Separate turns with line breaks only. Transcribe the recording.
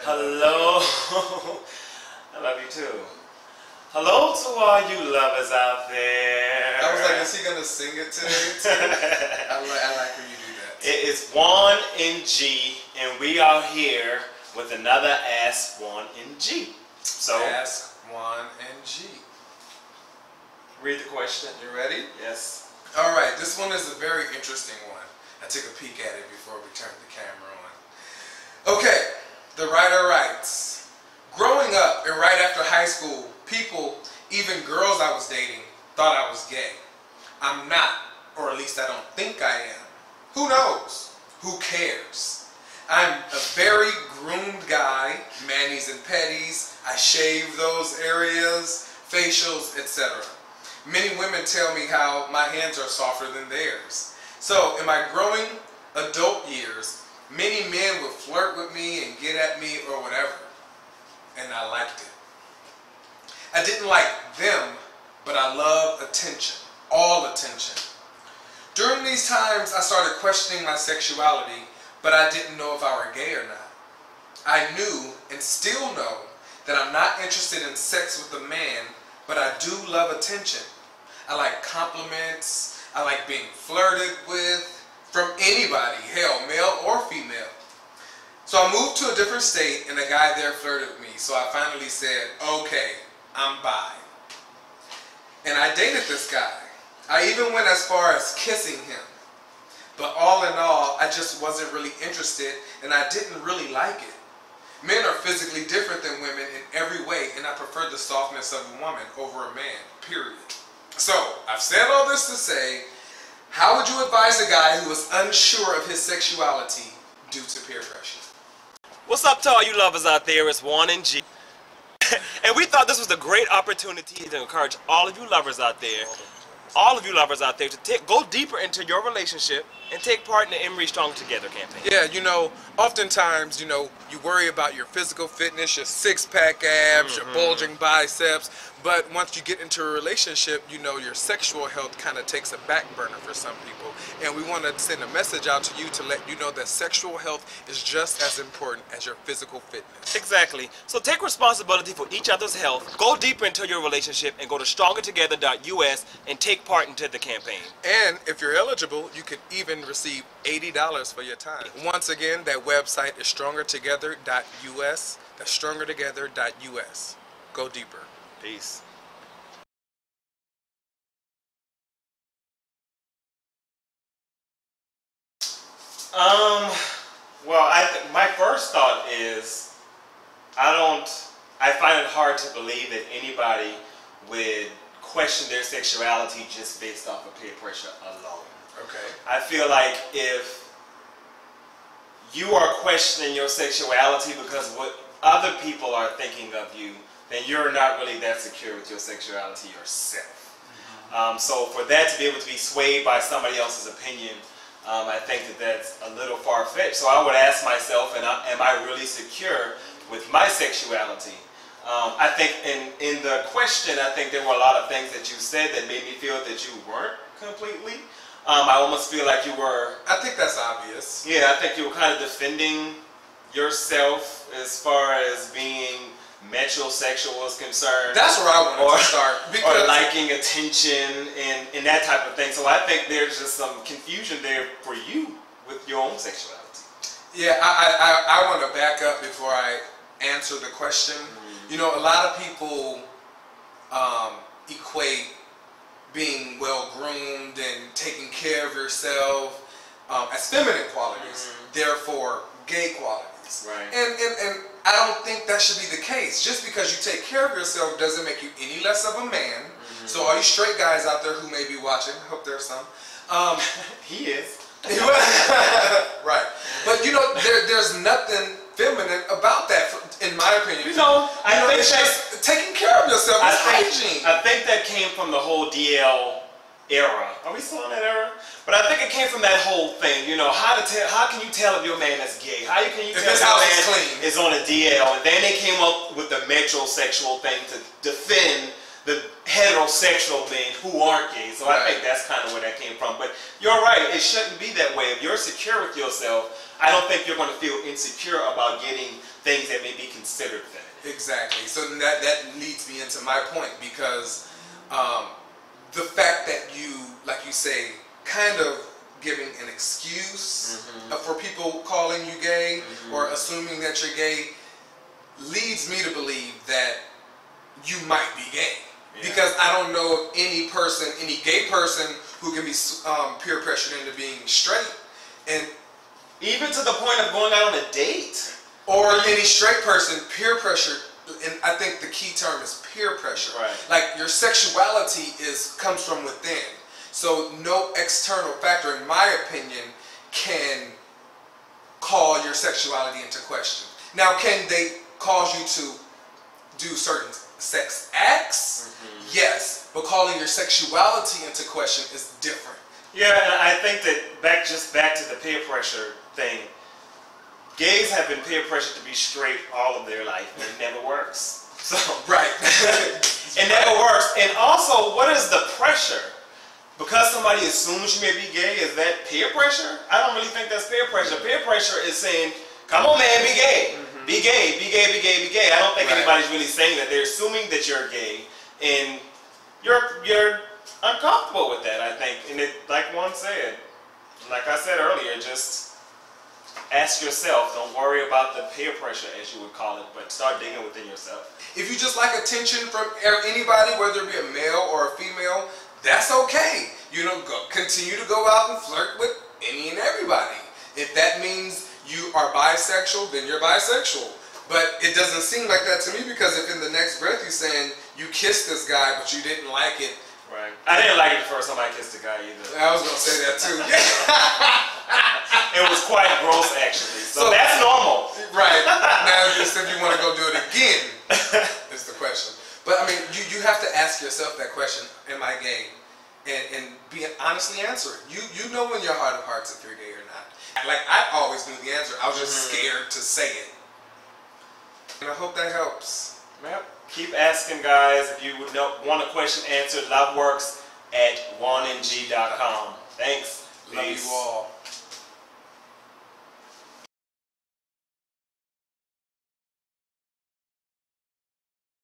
Hello. I love you too. Hello to all you lovers out there.
I was like, is he gonna sing it today too? I like when you do that.
It is Juan and G, and we are here with another Ask Juan and G. So
Ask Juan and G.
Read the question.
You ready?
Yes.
All right. This one is a very interesting one. I took a peek at it before we turned the camera on. Okay. The writer writes, growing up and right after high school, people, even girls I was dating, thought I was gay. I'm not, or at least I don't think I am. Who knows? Who cares? I'm a very groomed guy, manis and petties. I shave those areas, facials, etc. Many women tell me how my hands are softer than theirs. So in my growing adult years, many men would flirt with me and get at me or whatever. And I liked it. I didn't like them, but I loved attention. All attention. During these times, I started questioning my sexuality, but I didn't know if I were gay or not. I knew, and still know, that I'm not interested in sex with a man, but I do love attention. I like compliments. I like being flirted with from anybody, hell, male or female. So I moved to a different state, and a guy there flirted with me. So I finally said, okay, I'm bi. And I dated this guy. I even went as far as kissing him. But all in all, I just wasn't really interested, and I didn't really like it. Men are physically different than women in every way, and I prefer the softness of a woman over a man, period. So, I've said all this to say, how would you advise a guy who is unsure of his sexuality due to peer pressure?
What's up to all you lovers out there? It's Juan and G. And we thought this was a great opportunity to encourage all of you lovers out there, to go deeper into your relationship and take part in the Emory Strong Together campaign.
Yeah, oftentimes, you worry about your physical fitness, your six-pack abs, your bulging biceps, but once you get into a relationship, your sexual health kind of takes a back burner for some people. And we want to send a message out to you to let you know that sexual health is just as important as your physical fitness.
Exactly. So take responsibility for each other's health, go deeper into your relationship, and go to strongertogether.us and take part into the campaign.
And if you're eligible, you could even receive $80 for your time. Once again, that website is strongertogether.us. That's strongertogether.us. Go deeper.
Peace. Well, my first thought is, I find it hard to believe that anybody would question their sexuality just based off of peer pressure alone.
Okay.
I feel like if you are questioning your sexuality because what other people are thinking of you, then you're not really that secure with your sexuality yourself. So for that to be able to be swayed by somebody else's opinion, I think that's a little far-fetched. So I would ask myself, am I really secure with my sexuality? I think in the question, I think there were a lot of things that you said that made me feel that you weren't completely. I almost feel like you were...
I think that's obvious.
Yeah, I think you were kind of defending yourself as far as being metrosexual is concerned.
That's where I wanted to start.
Or liking attention and that type of thing. So I think there's just some confusion there for you with your own sexuality.
Yeah, I want to back up before I answer the question. A lot of people equate being well-groomed and taking care of yourself as feminine qualities, therefore gay qualities.
Right.
And I don't think that should be the case. Just because you take care of yourself doesn't make you any less of a man. So all you straight guys out there who may be watching, hope there's some.
He is.
Right. But there's nothing feminine about that, in my opinion.
I think
it's just taking care of yourself is hygiene.
I think that came from the whole DL era. Are we still in that era? But I think it came from that whole thing. How can you tell if your man is gay? How can you tell if your man is on a DL? And then they came up with the metrosexual thing to defend heterosexual men who aren't gay. So I think that's kind of where that came from. But you're right, it shouldn't be that way. If you're secure with yourself, I don't think you're going to feel insecure about getting things that may be considered feminine.
Exactly. So that leads me into my point, because the fact that you, like you say, kind of giving an excuse for people calling you gay or assuming that you're gay leads me to believe that you might be gay. Yeah. Because I don't know of any gay person who can be peer pressured into being straight. And
even to the point of going out on a date.
Or any straight person peer pressured, and I think the key term is peer pressure.
Right.
Like your sexuality comes from within. So no external factor, in my opinion, can call your sexuality into question. Now, can they cause you to do certain sex acts? Yes, but calling your sexuality into question is different.
Yeah, and I think that back to the peer pressure thing, gays have been peer pressured to be straight all of their life, and it never works. So
right.
It never works. And also, what is the pressure? Because somebody assumes you may be gay, is that peer pressure? I don't really think that's peer pressure. Peer pressure is saying, come on man, be gay. Be gay, be gay, be gay, be gay. I don't think anybody's really saying that. They're assuming that you're gay, and you're uncomfortable with that, I think. And it, like Juan said, like I said earlier, just ask yourself. Don't worry about the peer pressure, as you would call it, but start digging within yourself. If
you just like attention from anybody, whether it be a male or a female, that's okay. You know, continue to go out and flirt with any and everybody. If that means you are bisexual, then you're bisexual. But it doesn't seem like that to me, because if in the next breath you're saying you kissed this guy but you didn't like it.
Right. I didn't like it the first time I kissed a guy either.
I was going to say that too.
It was quite gross, actually. So that's normal.
Right. Now just if you want to go do it again is the question. But I mean, you have to ask yourself that question, am I gay? And honestly answer it. You know in your heart of hearts if you're gay or not. Like, I always knew the answer. I was just scared to say it. And I hope that helps.
Yep. Keep asking, guys. If you would want a question answered, loveworks@juanandg.com. Thanks.
Love you all.